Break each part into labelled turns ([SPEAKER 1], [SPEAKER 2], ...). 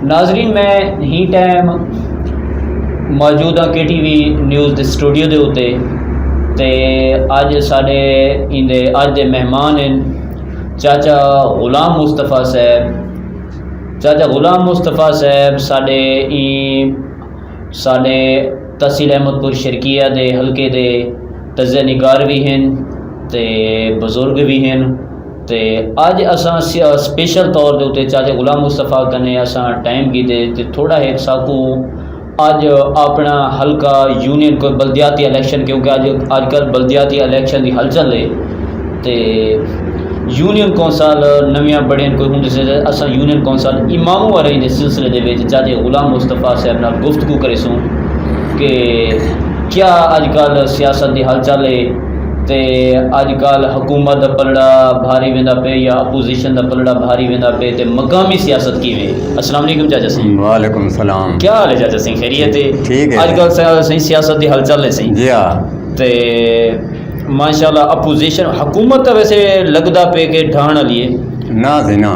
[SPEAKER 1] नाजरीन मैं ही टाइम मौजूद हाँ KTV न्यूज़ के स्टूडियो के उत्ते ते अज साढ़े इंदे अज दे मेहमान हैं चाचा गुलाम मुस्तफा साहब। चाचा गुलाम मुस्तफा साहब साढ़े तहसील अहमदपुर शर्किया दे हल्के दे तज़े निगार भी हैं ते बजुर्ग भी हैं ते अज असां स्पेशल तौर के उत्ते चाचा गुलाम मुस्तफा कने असां टाइम कीते ते थोड़ा एक साकू अज अपना हल्का यूनियन कोई बल्दियाती इलैक्शन क्योंकि अजकल बल्दियाती इलैक्शन की हलचल है तो यूनियन कौंसल नवियां बड़ियां कोई होंदे से असां यूनियन कौंसल इमामों वाले के सिलसिले के चाचे गुलाम मुस्तफा साहब नाल गुफ्तगू करे सूँ कि क्या अजकल सियासत की हलचल है तो अजकल हुकूमत का पलड़ा भारी वेंदा पे या अपोजिशन का पलड़ा भारी वेंदा पे तो मकामी सियासत किवें। अस्सलाम वालेकुम चाचा सिंह।
[SPEAKER 2] वालेकुम सलाम।
[SPEAKER 1] क्या हाल है चाचा सिंह, खैरियत है?
[SPEAKER 2] ठीक है।
[SPEAKER 1] अजकल सही सियासत की हलचल है सही
[SPEAKER 2] जी हाँ।
[SPEAKER 1] तो माशाल्लाह अपोजिशन हुकूमत तो वैसे लगता पे कि ढाण वाली है
[SPEAKER 2] ना से ना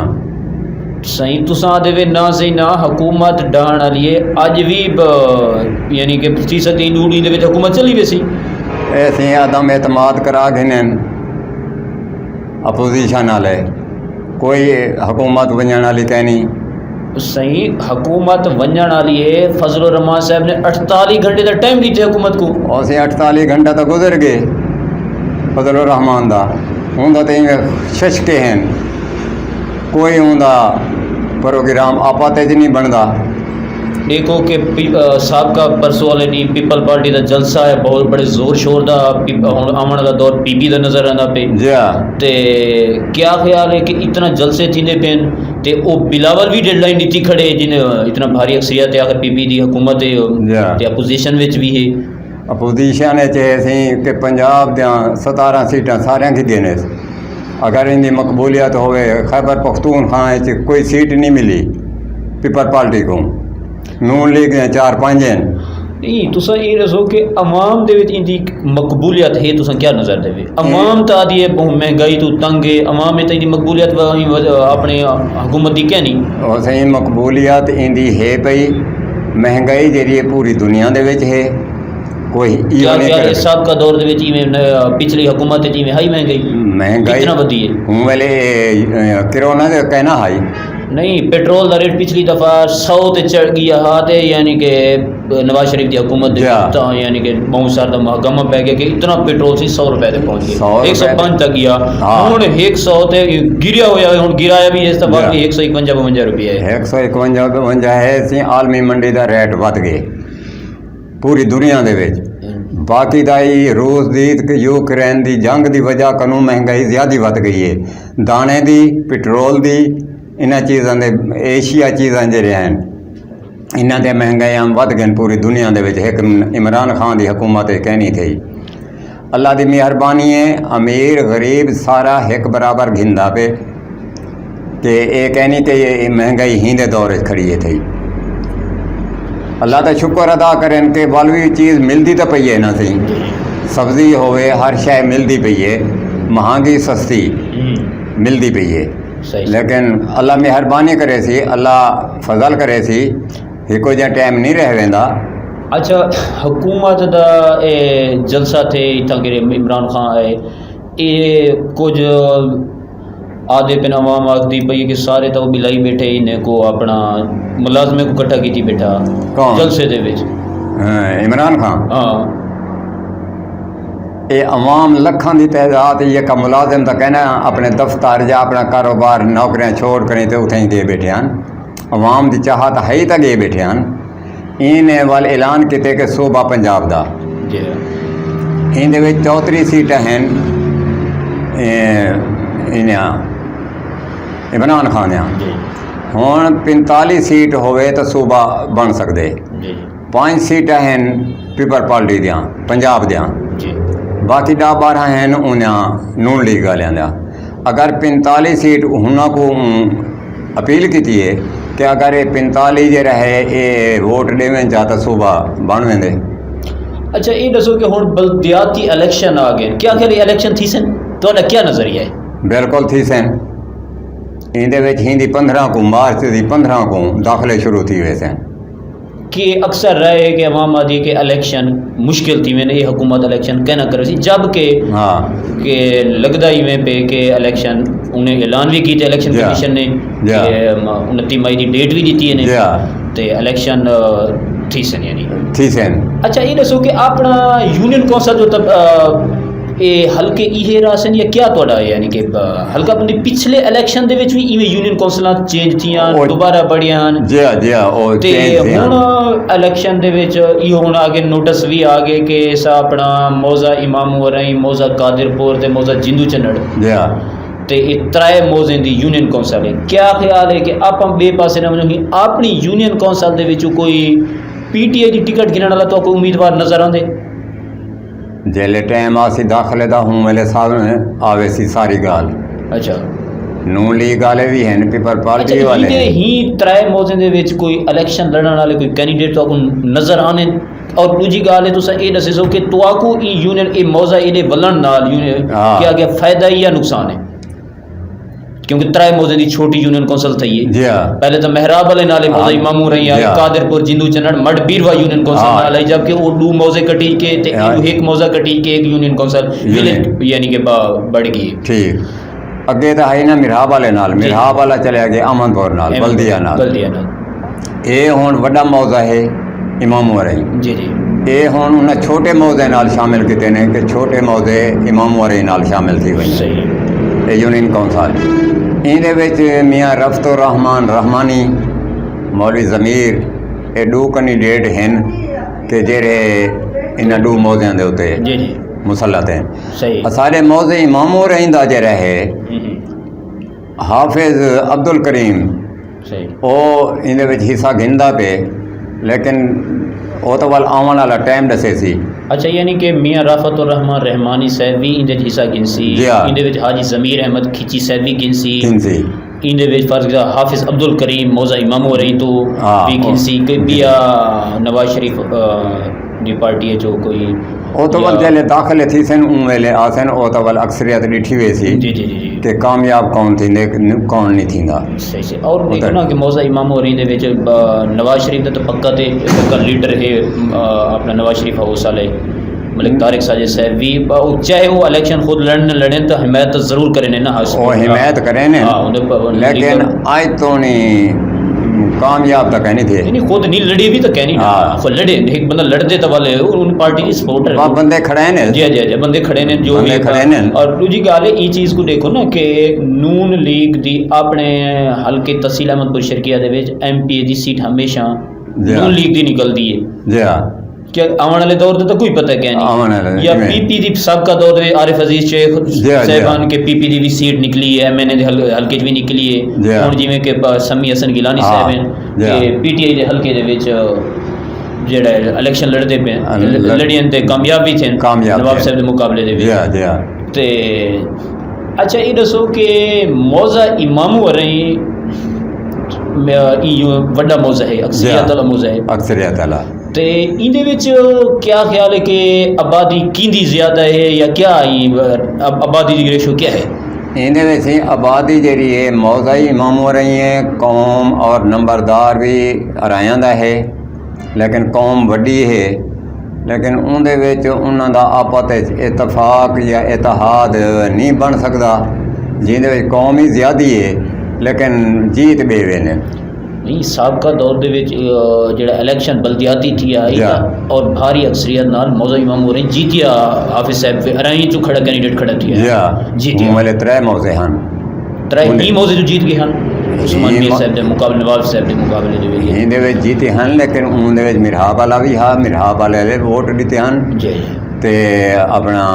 [SPEAKER 1] सही तुसा देवे ना सही ना हुकूमत ढाण वाली है अज भी यानी कि फीसदी नूड़ी दे विच हुकूमत चली वैसी
[SPEAKER 2] ऐसे आदम एतमाद करा गिनन अपोजिशन वाले कोई हुकूमत वजन वाली कहनी
[SPEAKER 1] सही हुकूमत वजन वाली है। फजलुर रहमान साहब ने 48 घंटे का टाइम दीते हुकूमत को
[SPEAKER 2] और 48 घंटा तो गुजर गए फजलुर रहमान दा होंदा तो शशके हैं कोई होंदा प्रोग्राम आपा तेज नहीं बनता।
[SPEAKER 1] देखो कि साबका परसों वाले दी पीपल पार्टी का जलसा है बहुत बड़े जोर शोर का आवन का दौर पीपी का नजर आना पे ते क्या ख्याल है कि इतना जलसे थींदे पेन ते वो बिलावल भी डेडलाइन दी खड़े जिन्हें इतना भारी अक्सरियत है आखिर पीपी की हुकूमत है ते अपोजिशन विच भी है।
[SPEAKER 2] अपोजिशन सी कि पंजाब दियां 17 सीटां सारियां की देने अगर इनकी मकबूलियत होवे खैबर पख्तूनख्वा कोई सीट नहीं मिली पीपल पार्टी को नून लीग 4-5 हैं
[SPEAKER 1] नहीं तुसा ये दसो कि अवाम दे विच इंदी मकबूलियत है तुसा क्या नज़र देवे अवाम तो आदि है महंगाई तो तंग है अवाम में तो इंदी मकबूलियत अपने हुकूमत की क्या नहीं
[SPEAKER 2] और सही मकबूलियत इंदी है पई महंगाई जी पूरी दुनिया दे विच है कोई
[SPEAKER 1] साबका दौर दे विच पिछली हुकूमत जिवें हाई महंगाई कितना वधी है
[SPEAKER 2] हूँ वेले कोरोना दे कहना हाई
[SPEAKER 1] नहीं पेट्रोल का रेट पिछली दफ़ा 100 ते चढ़ गया हाँ तो यानी कि नवाज शरीफ की हुकूमत यानी कि बहुत सारा महकमा पै गया कि इतना पेट्रोल से 100 रुपए तक पहुँच गया 105 तक गया हूँ 100 ते गिरिया होया हूँ गिराया भी इस दफा 151-52 रुपये है
[SPEAKER 2] 151-52 है सी आलमी मंडी का रेट वध गए पूरी दुनिया दे विच बाकी दाई रूस की यूक्रेन की जंग की वजह कनू महंगाई ज़्यादा वध गई है दाने की पेट्रोल की इन्ह चीज़ों के एशिया चीज़ां जड़े हैं इन्हों के महंगाई वध गए पूरी दुनिया के एक इमरान खान की हुकूमत कहनी थी अल्लाह की मेहरबानी है अमीर गरीब सारा एक बराबर घिंदा पे कि ये कहनी कि ये महंगाई ही दे दौर खड़ी है थी अल्लाह का शुक्र अदा करें कि वालवी चीज़ मिलती तो पई है ना सी सब्जी होवे हर शय मिलती पई है महंगी सस्ती मिलती पई है लेकिन अल्लाह मेहरबानी करे सी अल्लाह फजल करे सी एको जा टाइम नहीं रह वेंदा।
[SPEAKER 1] अच्छा हुकूमत दा जलसा थे इतना गिरे इमरान खान आए ये कुछ आधे पिन अवाम आखती पई कि सारे तो बिलाई बैठे इन्हें को अपना मुलाजमे को कट्ठा की बैठा जलसे दे विच
[SPEAKER 2] इमरान खान
[SPEAKER 1] हाँ
[SPEAKER 2] ये अवाम लखां की तादाद ये का मुलाजिम तो कहना अपने दफ्तर या अपना कारोबार नौकरियां छोड़ करें तो उठे गए बैठे हैं अवाम की चाहत है ही तो गए बैठे हैं इन्हें वाल ऐलान किए कि सूबा पंजाब का इन 34 सीटां हैं इमरान खान हूँ 45 सीट होवे तो सूबा बन सकते 5 सीटां हैं पीपल पार्टी दियाँ पंजाब दियाँ बाकी 10-12 हैं उन्हें नून लीग वाले अगर 45 सीट उन्होंने अपील की है कि अगर ये 45 जो रहे ये वोट देवें चाहता सूबा बन वेंदे।
[SPEAKER 1] अच्छा ये दसो कि हुण बल्दियाती इलैक्शन आ गए क्या ख्याल इलैक्शन थी सन तो क्या नज़रिया है?
[SPEAKER 2] बिल्कुल थी सन ਇਹਦੇ ਵਿੱਚ हिंदी 15 को मार्च की 15 को दाखिले शुरू थी हुए थे
[SPEAKER 1] कि अक्सर रहे कि अवाम आदि के इलेक्शन मुश्किल थी मैंने ये हुकूमत इलेक्शन कहना कर सी जब के
[SPEAKER 2] हाँ
[SPEAKER 1] कि लगता ही में पे के इलेक्शन उन्हें ऐलान भी किया इलेक्शन
[SPEAKER 2] Yeah.
[SPEAKER 1] कमीशन ने
[SPEAKER 2] Yeah.
[SPEAKER 1] 29 मई की डेट भी दी है
[SPEAKER 2] या
[SPEAKER 1] ते इलेक्शन थी सन यानी
[SPEAKER 2] थी सेन
[SPEAKER 1] अच्छा ये दसो कि अपना यूनियन कौंसल जो तब ये हल्के इहे रासन या क्या तोड़ा यानी कि हल्का अपनी पिछले इलेक्शन दे विच भी इवें यूनियन कौंसलां चेंज थियां
[SPEAKER 2] ਉਹ-
[SPEAKER 1] दोबारा बढ़ियां
[SPEAKER 2] जी ਉਹ
[SPEAKER 1] ਤੇ
[SPEAKER 2] change थी,
[SPEAKER 1] ਹੁਣ
[SPEAKER 2] हाँ।
[SPEAKER 1] ਇਲੈਕਸ਼ਨ ਦੇ ਵਿੱਚ ਇਹ ਹੁਣ ਆਗੇ ਨੋਟਿਸ ਵੀ ਆ ਗਏ ਕਿ ਸਾ ਆਪਣਾ ਮੌਜ਼ਾ ਇਮਾਮ ਵਰਈ ਮੌਜ਼ਾ ਕਾਦਰਪੁਰ ਤੇ ਮੌਜ਼ਾ ਜਿੰਦੂ ਚੰਨੜ
[SPEAKER 2] जी
[SPEAKER 1] ਤੇ ਇਹ ਤਰਾਏ ਮੌਜ਼ੇ ਦੀ ਯੂਨੀਅਨ ਕੌਂਸਲ ਹੈ ਕਿਆ ਖਿਆਲ ਹੈ ਕਿ ਆਪਾਂ ਬੇ ਪਾਸੇ ਨਾ ਬਣਾਂਗੇ ਆਪਣੀ ਯੂਨੀਅਨ ਕੌਂਸਲ ਦੇ ਵਿੱਚ ਕੋਈ ਪੀਟੀਆਈ ਦੀ ਟਿਕਟ ਗਿਣਨ ਵਾਲਾ ਤਾਂ ਕੋਈ ਉਮੀਦਵਾਰ ਨਜ਼ਰ ਆਉਂਦੇ
[SPEAKER 2] जेले टाइम आसी दाखिले दा हूँ मेरे सामने आवे सी सारी गाल
[SPEAKER 1] ਅੱਛਾ
[SPEAKER 2] नून लीग वाले भी हैं पीपल
[SPEAKER 1] ਅੱਛਾ
[SPEAKER 2] पार्टी वाले
[SPEAKER 1] ਇਹਦੇ
[SPEAKER 2] हैं।
[SPEAKER 1] ਹੀ ਤਰਾਏ ਮੌਜ਼ੇ ਦੇ ਵਿੱਚ ਕੋਈ ਇਲੈਕਸ਼ਨ ਲੜਨ ਵਾਲੇ ਕੋਈ ਕੈਂਡੀਡੇਟ ਤਾਂ ਨਜ਼ਰ ਆਣੇ ਔਰ ਦੂਜੀ ਗੱਲ ਹੈ ਤੁਸੀਂ ਇਹ ਦੱਸੋ ਕਿ ਤੁਹਾਨੂੰ ਇਹ ਯੂਨੀਅਨ ਇਹ ਮੌਜ਼ਾ ਇਹਦੇ ਵਲਣ ਨਾਲ ਯੂਨੀਅਨ
[SPEAKER 2] ਹਾਂ।
[SPEAKER 1] क्या फायदा है या नुकसान है क्योंकि तराए मौजे की छोटी यूनियन कौंसल थी है
[SPEAKER 2] जी हाँ
[SPEAKER 1] पहले तो मेहराब वाले नाले मौजा
[SPEAKER 2] हाँ।
[SPEAKER 1] इमामू रही है
[SPEAKER 2] जी हाँ।
[SPEAKER 1] कादरपुर जिंदू चन्नड़ मड बीरवा यूनियन कौंसल
[SPEAKER 2] हाँ।
[SPEAKER 1] नाल है जबकि वो दो मौजे कटी के ते
[SPEAKER 2] हाँ।
[SPEAKER 1] एक मौजा कटी के एक यूनियन कौंसल
[SPEAKER 2] यूनियन।
[SPEAKER 1] यानी कि बढ़ गई
[SPEAKER 2] ठीक अगे तो है ना मिरहाब वाले नाल मिरहाब वाला चले गए अमनपुर नाल बल्दिया नाल
[SPEAKER 1] बल्दिया नाल
[SPEAKER 2] ये हुण वड्डा मौजा है इमाम वरई
[SPEAKER 1] जी जी
[SPEAKER 2] ये हुण उन्हें छोटे मौजे नाल शामिल किए ने कि छोटे मौजे इमाम वरई नाल शामिल थी वही
[SPEAKER 1] सही
[SPEAKER 2] ये यूनियन कौंसल ਇਹਦੇ ਵਿੱਚ मियाँ रफ्तुर रहमान रहमानी मौलवी ज़मीर ये दो कैंडिडेट हैं कि जेरे इन दो मौज़ियां दे उत्ते
[SPEAKER 1] जी जी
[SPEAKER 2] मुसलत हैं
[SPEAKER 1] सही
[SPEAKER 2] सारे मौज़े इमामो रहिंदा जेरा है
[SPEAKER 1] हम्म,
[SPEAKER 2] हाफिज़ अब्दुल करीम
[SPEAKER 1] सही
[SPEAKER 2] वो इहदे विच हिस्सा गिनदा पे लेकिन वो तो वाल आवन वाला टाइम दसे सी
[SPEAKER 1] अच्छा यानी कि मियाँ राफतुर रहमान रहमानी साहब भी इंदे हिस्सा गिनसी
[SPEAKER 2] जी हाँ।
[SPEAKER 1] इंदे विच हाजी ज़मीर अहमद खिची साहब भी गिनसी
[SPEAKER 2] किनसी
[SPEAKER 1] इंदे विच फर्ज हाफिज अब्दुल करीम मौजा इमाम हो रही तो
[SPEAKER 2] हाँ,
[SPEAKER 1] भी गिनसी के बिया नवाज शरीफ दी पार्टी है जो कोई
[SPEAKER 2] वो तो वाल जेले दाखिले थी सन उन वेले आसन वो तो वाल अक्सरियत ॾिठी वे सी
[SPEAKER 1] जी जी जी जी
[SPEAKER 2] कि कामयाब कौन थींदे कौन नहीं थींदा
[SPEAKER 1] सही से और देखो ना कि मौजा इमाम हो रही दे विच नवाज शरीफ दा तो पक्का लीडर है अपना नवाज शरीफ हाउस वाले मलिक तारिक साजिद साहब भी चाहे वो इलेक्शन खुद लड़ें तो हिमायत तो ज़रूर करें ना
[SPEAKER 2] वो हिमायत करें ने
[SPEAKER 1] हाँ, उन्हें
[SPEAKER 2] लेकिन आज तो नहीं कामयाब तो कहनी थे
[SPEAKER 1] नहीं खुद नहीं लड़ी भी तो कहनी ना
[SPEAKER 2] हाँ।
[SPEAKER 1] खुद लड़े एक बंदा लड़ते तो वाले उन पार्टी की सपोर्टर
[SPEAKER 2] वह बंदे खड़े हैं
[SPEAKER 1] जी जी जी बंदे खड़े ने जो
[SPEAKER 2] बंदे
[SPEAKER 1] भी
[SPEAKER 2] खड़े ने।
[SPEAKER 1] और दूजी गल है ये चीज़ को देखो ना कि नून लीग दी अपने हल्के तहसील अहमदपुर शर्किया दे विच एमपी दी सीट हमेशा
[SPEAKER 2] जी हाँ।
[SPEAKER 1] नून लीग दी निकलती है
[SPEAKER 2] जी हाँ
[SPEAKER 1] क्या आने वाले दौर में तो कोई पता क्या
[SPEAKER 2] आने
[SPEAKER 1] नहीं
[SPEAKER 2] वाले
[SPEAKER 1] या
[SPEAKER 2] में।
[SPEAKER 1] पीपी दी सबका दौर में आरिफ अजीज शेख
[SPEAKER 2] जी हाँ, जी
[SPEAKER 1] साहबान
[SPEAKER 2] हाँ।
[SPEAKER 1] के पीपी दी भी सीट निकली है एमएनए दे हल्के च भी निकली
[SPEAKER 2] जी
[SPEAKER 1] है
[SPEAKER 2] हाँ।
[SPEAKER 1] हुण जिवें कि समी हसन गिलानी
[SPEAKER 2] हाँ,
[SPEAKER 1] साहब हैं
[SPEAKER 2] जी हाँ।
[SPEAKER 1] कि पीटीआई दे हल्के दे विच जेड़ा इलेक्शन लड़दे पे लड़ियन ते कामयाब भी थे
[SPEAKER 2] कामयाब
[SPEAKER 1] नवाब
[SPEAKER 2] थे।
[SPEAKER 1] साहब दे मुकाबले दे
[SPEAKER 2] जी
[SPEAKER 1] विच
[SPEAKER 2] हाँ जी हाँ
[SPEAKER 1] ते अच्छा ये दसो कि मौजा इमामू रही वड्डा मौजा है अक्सरियत वाला मौजा है
[SPEAKER 2] अक्सरियत वाला
[SPEAKER 1] ते इंदे विच क्या ख्याल है कि आबादी किंदी ज़्यादा है या क्या आबादी की रेशो क्या है
[SPEAKER 2] इन्हें वैसे आबादी जी है मौजाई इमाम हो रही है कौम और नंबरदार भी हरायां दा है लेकिन कौम वड्डी है लेकिन उनदे विच उन्हां दा आपस विच इतफाक या इतिहाद नहीं बन सकदा जिहदे विच कौम ही ज़्यादी है लेकिन जीत बेवे ने
[SPEAKER 1] नहीं सबका दौर दे विच जेड़ा इलेक्शन बल्दियाती थी आई
[SPEAKER 2] या।
[SPEAKER 1] और भारी अक्सरियत नाल मौजा इमाम हो रही जीतिया हाफिज साहब अराई चो खड़ा कैंडिडेट खड़ा थी
[SPEAKER 2] या
[SPEAKER 1] जीतिया
[SPEAKER 2] वाले त्रै मौजे हैं
[SPEAKER 1] तराई
[SPEAKER 2] उन्हें-
[SPEAKER 1] ही मौजे जो जीत गए हैं उस्मान मीर साहब दे मुकाबले नवाब साहब दे मुकाबले दे विच
[SPEAKER 2] इहदे विच जीते हैं लेकिन उनदे विच मिरहाब वाला भी हा मिरहाब वाले वोट दिते हैं
[SPEAKER 1] जी
[SPEAKER 2] ते अपना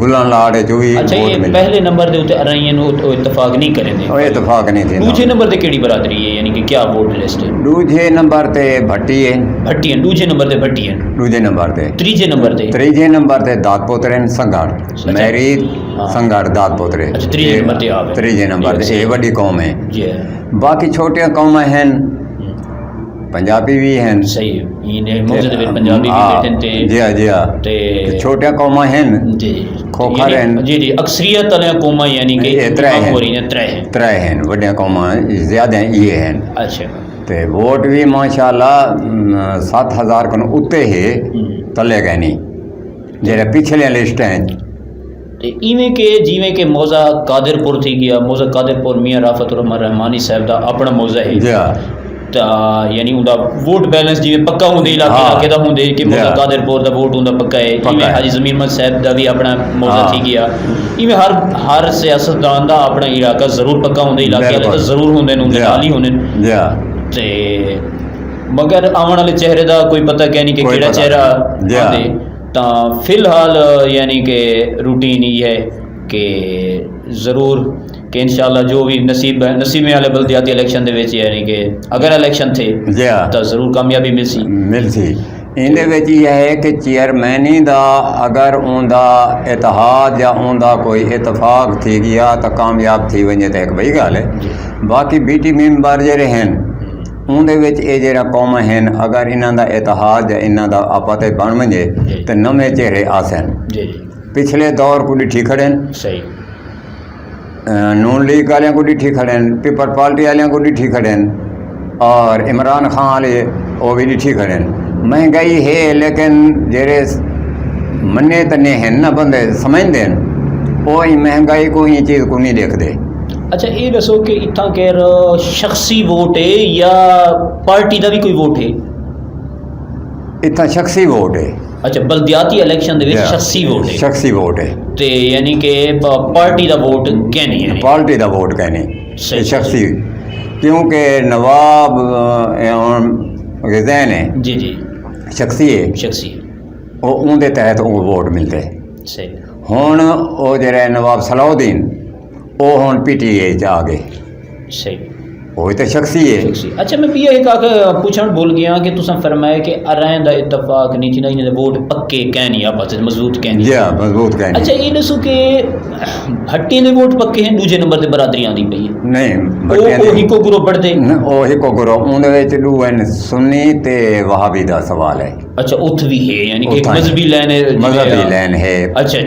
[SPEAKER 2] गुलान लाड़ जो भी
[SPEAKER 1] अच्छा
[SPEAKER 2] वोट
[SPEAKER 1] ये
[SPEAKER 2] मिले
[SPEAKER 1] पहले नंबर दे उत्ते अराइयां नु इत्तेफाक नहीं करेंदे
[SPEAKER 2] वो इतफाक नहीं थे
[SPEAKER 1] दूजे नंबर ते केड़ी बरादरी है यानी कि क्या वोट लिस्ट है
[SPEAKER 2] दूजे नंबर ते भट्टी है
[SPEAKER 1] भट्टियन दूजे नंबर ते भट्टियन
[SPEAKER 2] दूजे नंबर ते
[SPEAKER 1] त्रीजे नंबर ते
[SPEAKER 2] त्रीजे नंबर ते दाद पोतरे न संगड़ मेरी
[SPEAKER 1] हाँ।
[SPEAKER 2] संगड़ दाद पोतरे
[SPEAKER 1] अच्छा, त्रीजे नंबर ते आप है।
[SPEAKER 2] त्रीजे नंबर ते ये बड़ी कौम है
[SPEAKER 1] जी
[SPEAKER 2] बाकी छोटियां कौम हैं पंजाबी भी हैं
[SPEAKER 1] सही इन्हें मौजूद में पंजाबी भी बैठे थे
[SPEAKER 2] जी हाँ जी हाँ
[SPEAKER 1] ते
[SPEAKER 2] छोटिया कौमा हैं
[SPEAKER 1] जी
[SPEAKER 2] खोखर हैं
[SPEAKER 1] जी जी अक्सरियत वाले कौमा यानी कि
[SPEAKER 2] त्रै हैं
[SPEAKER 1] त्रै
[SPEAKER 2] हैं वड्डिया कौमा ज़्यादा ये हैं
[SPEAKER 1] अच्छा
[SPEAKER 2] ते वोट भी माशाल्लाह 7,000 कन उत्ते ही तले गए नहीं जेरे पिछले लिस्ट हैं
[SPEAKER 1] ਤੇ ਇਵੇਂ ਕਿ ਜਿਵੇਂ ਕਿ ਮੌਜ਼ਾ ਕਾਦਰਪੁਰ ਥੀ ਗਿਆ ਮੌਜ਼ਾ ਕਾਦਰਪੁਰ ਮੀਆਂ ਰਾਫਤ ਰਹਿਮਾਨ ਰਹਿਮਾਨੀ ਸਾਹਿਬ ਦਾ ਆਪਣਾ ਮੌਜ਼ਾ ਹੈ
[SPEAKER 2] जी हाँ
[SPEAKER 1] ਤਾਂ ਯਾਨੀ ਉਹਦਾ ਵੋਟ ਬੈਲੈਂਸ ਜਿਵੇਂ ਪੱਕਾ ਹੁੰਦੇ ਇਲਾਕੇ ਦਾ ਹੁੰਦੇ ਕਿ ਮੌਜ਼ਾ ਕਾਦਰਪੁਰ ਦਾ ਵੋਟ ਹੁੰਦਾ ਪੱਕਾ ਹੈ ਜਿਵੇਂ ਹਾਜੀ ਜ਼ਮੀਰ ਅਹਿਮਦ ਸਾਹਿਬ ਦਾ ਵੀ ਆਪਣਾ ਮੌਜ਼ਾ ਥੀ ਗਿਆ ਇਵੇਂ ਹਰ ਸਿਆਸਤਦਾਨ ਦਾ ਆਪਣਾ ਇਲਾਕਾ ਜ਼ਰੂਰ ਪੱਕਾ ਹੁੰਦਾ ਇਲਾਕੇ ਵਾਲੇ ਤਾਂ ਜ਼ਰੂਰ ਹੁੰਦੇ ਨੇ ਨਾਲ ਹੀ ਹੁੰਦੇ ਨੇ
[SPEAKER 2] जी हाँ
[SPEAKER 1] ਤੇ ਮਗਰ ਆਉਣ ਵਾਲੇ ਚਿਹਰੇ ਦਾ ਕੋਈ ਪਤਾ ਕਹਿ ਨਹੀਂ ਕਿ ਕਿਹੜਾ ਚਿਹਰਾ ਆਉਂਦੇ ਤਾਂ ਫਿਲਹਾਲ ਯਾਨੀ ਕਿ रूटीन ये है कि ज़रूर कि इंशाल्लाह जो भी नसीब वाले बल्दियाती इलेक्शन दे विच यानी कि अगर इलेक्शन थे
[SPEAKER 2] जी हाँ
[SPEAKER 1] तो ज़रूर कामयाबी
[SPEAKER 2] मिलसी इहदे विच यह है कि चेयरमैनी दा अगर उनदा इतिहाद या उनदा कोई इतफाक थी गया तो कामयाब थी वञे तो एक बड़ी गल है बाकी बीटी मैंबर जेह्ड़े हैं उनदे विच ये जेह्ड़ा कौम हैं अगर इन्हां दा इतिहाद या इन्हां दा आपा ते बन वञे तो नवे चेहरे आसन
[SPEAKER 1] जी
[SPEAKER 2] पिछले दौर को डिठी खड़े
[SPEAKER 1] सही
[SPEAKER 2] नून लीग वाले को डिठी खड़े पीपल पार्टी वाले को डिठी खड़े और इमरान खान वाले वो भी डिठी खड़े महंगाई है लेकिन जेरे मन्ने तन्ने हैं ना बंदे समझते हैं वो ही महंगाई को ही चीज़ को नहीं देखते
[SPEAKER 1] अच्छा ये दसो कि इतना कह शख्सी वोट है या पार्टी का भी कोई वोट है
[SPEAKER 2] इतना शख्सी वोट है
[SPEAKER 1] अच्छा बल्दियाती इलेक्शन दे विच शख्सी वोट है
[SPEAKER 2] शख्सी वोट है
[SPEAKER 1] ते यानी कि पार्टी का वोट कहनी है
[SPEAKER 2] पार्टी का वोट कहने शख्सी क्योंकि नवाब गिज़ैन है
[SPEAKER 1] जी जी
[SPEAKER 2] शख्सी है वो उनके तहत वो वोट मिलते
[SPEAKER 1] सही
[SPEAKER 2] हुण वो जेह्ड़ा नवाब सलाउद्दीन वो हुण PTA च आ गए
[SPEAKER 1] सही
[SPEAKER 2] वो तो शख्सी है
[SPEAKER 1] अच्छा मैं भी एक पूछण भूल गया कि तुसां फरमाया कि अरां दा इत्तफाक नहीं थी ना इन्हें वोट पक्के कहनी आपस मजबूत कहनी
[SPEAKER 2] जी मजबूत कहनी
[SPEAKER 1] अच्छा ये दसो कि हट्टी दे वोट पक्के हैं दूजे नंबर ते बरादरी आंदी पई है
[SPEAKER 2] नहीं
[SPEAKER 1] वो हिको ग्रुप पढ़दे
[SPEAKER 2] ओ हिको ग्रुप उनदे विच दू हैं सुन्नी ते वहाबी दा सवाल है
[SPEAKER 1] अच्छा उथ भी है यानी कि मजहबी लाइन है अच्छा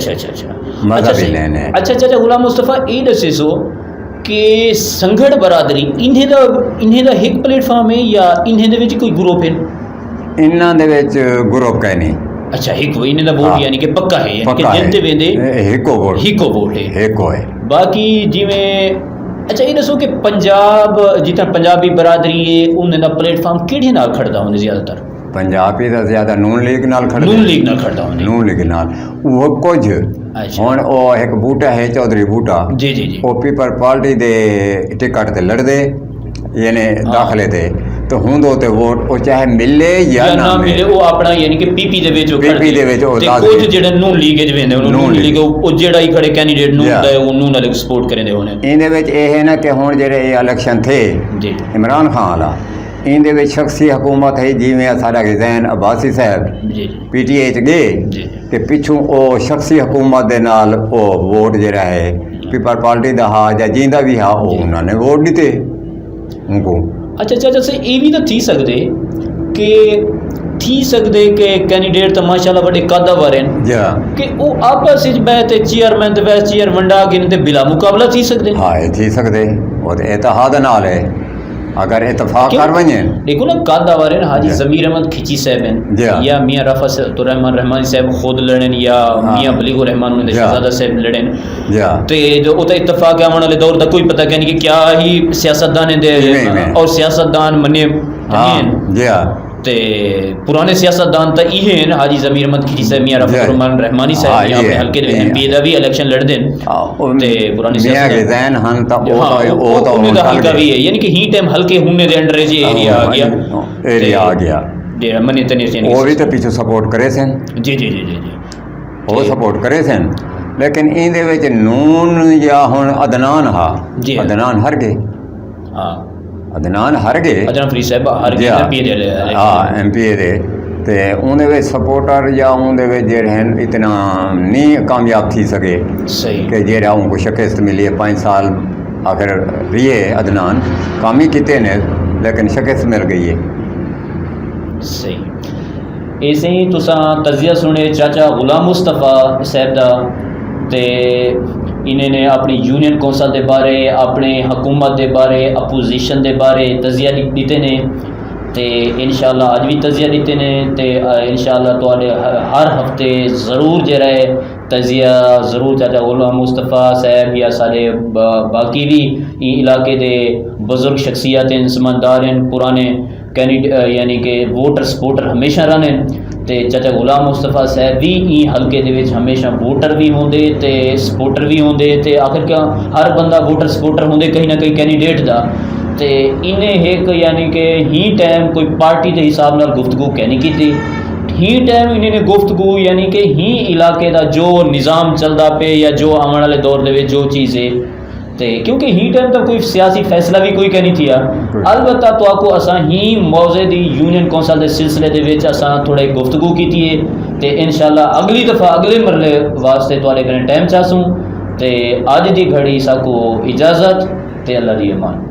[SPEAKER 2] मजहबी लाइन है
[SPEAKER 1] अच्छा गुलाम मुस्तफा ये दसे सो कि संगड़ बरादरी इन्हें दा एक प्लेटफॉर्म है या इन्हें दे विच कोई ग्रुप है
[SPEAKER 2] इन्हां दे विच ग्रुप कहनी
[SPEAKER 1] अच्छा एक इन्हें दा वोट यानी कि पक्का है यानी कि जिनते वेंदे हिको वोट है बाकी जिवें अच्छा ये दसो कि पंजाब जितना पंजाबी बरादरी है उन्हें दा प्लेटफॉर्म किहड़े नाल खड़दा होने ज़्यादातर
[SPEAKER 2] पंजाबी दा ज़्यादा नून लीग नाल खड़दा नून लीग नाल वो कुछ हुण वो एक बूटा है चौधरी बूटा
[SPEAKER 1] जी
[SPEAKER 2] वो पीपल पार्टी दे टिकट ते लड़दे यानी दाखले थे तो हुण ते वोट वो चाहे मिले या ना मिले
[SPEAKER 1] वो अपना यानी कि पीपी दे विच कुछ जेड़े नून लीग च वेंदे नून लीग वो जेड़ा ही खड़े कैंडिडेट नून दा वो नून वाले सपोर्ट करेंदे होने इहदे
[SPEAKER 2] विच ये है ना कि हुण जेड़े इलेक्शन थे इमरान खान वाला इनदे विच शख्सी हुकूमत है जिवें साडा गिज़ैन अब्बासी साहब PTA च गए ते पिछों वो शख्सी हुकूमत दे नाल वो वोट जेड़ा है पीपल पार्टी दा हा या जिंदा भी हा वो उन्होंने वोट दिते उनको
[SPEAKER 1] अच्छा से ये भी तो थी सकदे कि कैंडिडेट तो माशाल्लाह बड़े कद वाले हैं कि वो आपस में बैठे चेयरमैन ते वाइस चेयर वंडा के ते बिला मुकाबला थी सकदे
[SPEAKER 2] हाँ थी सकदे वो तो इतिहाद नाल है अगर इतफाक कर वञे
[SPEAKER 1] देखो ना कद वाले हाजी ज़मीर अहमद खिची साहब हैं या मियाँ राफत रहमान रहमानी साहब खुद लड़न या मियाँ बलीगुर रहमान उन्होंने शहजादा साहब लड़न ते जो उता इतफाक आने वाले दौर का कोई पता नहीं कि क्या ही सियासतदान और सियासतदान मने ते पुराने सियासतदान तो ये हैं हाजी ज़मीर अहमद खिची साहब मियाँ राफत रहमानी साहब अपने हल्के MP दा भी इलेक्शन लड़दे ते पुराने
[SPEAKER 2] सियासतदान हन ता
[SPEAKER 1] उनका हल्का भी है यानी कि ही टाइम हल्के होने दे अंडर जे एरिया आ गया डेरा मने तने से
[SPEAKER 2] वो भी तो पीछे सपोर्ट करे सन
[SPEAKER 1] जी
[SPEAKER 2] वो सपोर्ट करे सन लेकिन इहदे विच नून या हुण अदनान हा अदनान हर गए
[SPEAKER 1] हां
[SPEAKER 2] अदनान हर गए
[SPEAKER 1] अदनान फरीद साहब हर गए MP दे
[SPEAKER 2] MP दे ते उहदे विच सपोर्टर या उहदे विच जेह्ड़े हैं इतना नहीं कामयाब थी सके
[SPEAKER 1] सही
[SPEAKER 2] कि जेह्ड़ा उनको शिकस्त मिली है 5 साल आखिर रही है अदनान काम ही किते ने लेकिन शिकस्त मिल गई है
[SPEAKER 1] सही इसे ही तुसा तजिया सुने चाचा गुलाम मुस्तफ़ा साहब दा ते इन्हें अपनी यूनियन कौंसल के बारे अपने हुकूमत के बारे अपोजिशन के बारे तजिया दिते ने ते इंशाअल्लाह अज भी तजिया दिते ने ते इंशाअल्लाह तुहाडे हर हफ्ते ज़रूर जरा तजिया ज़रूर चाचा गुलाम मुस्तफ़ा साहब या सारे बाकी भी इलाके के बुजुर्ग शख्सियत समझदार हैं पुराने कैंडिडेट यानी कि वोटर सपोर्टर हमेशा रहने ते चाचा गुलाम मुस्तफ़ा साहब भी हल्के दे विच हमेशा वोटर भी होंदे ते सपोर्टर भी होंदे ते आखिर क्या हर बंदा वोटर सपोर्टर होंदे कहीं ना कहीं कैंडिडेट दा ते इन्हें एक यानी कि ही टाइम कोई पार्टी के हिसाब नाल गुफ्तगू कहनी की ही टाइम इन्हें गुफ्तगू यानी कि ही इलाके का जो निज़ाम चलता पे या जो आने वाले दौर दे विच जो चीज़ है ते क्योंकि ही टाइम तो कोई सियासी फैसला भी कोई कहनी थी अलबत्ता तो आपको असा ही मौजे दी यूनियन कौंसल के सिलसिले दे विच असा थोड़ी गुफ्तगू की है ते इंशाअल्लाह अगली दफ़ा अगले मरले वास्ते तुहाडे कने टाइम चासूँ ते अज दी घड़ी साको इजाज़त ते अल्लाह दी अमान।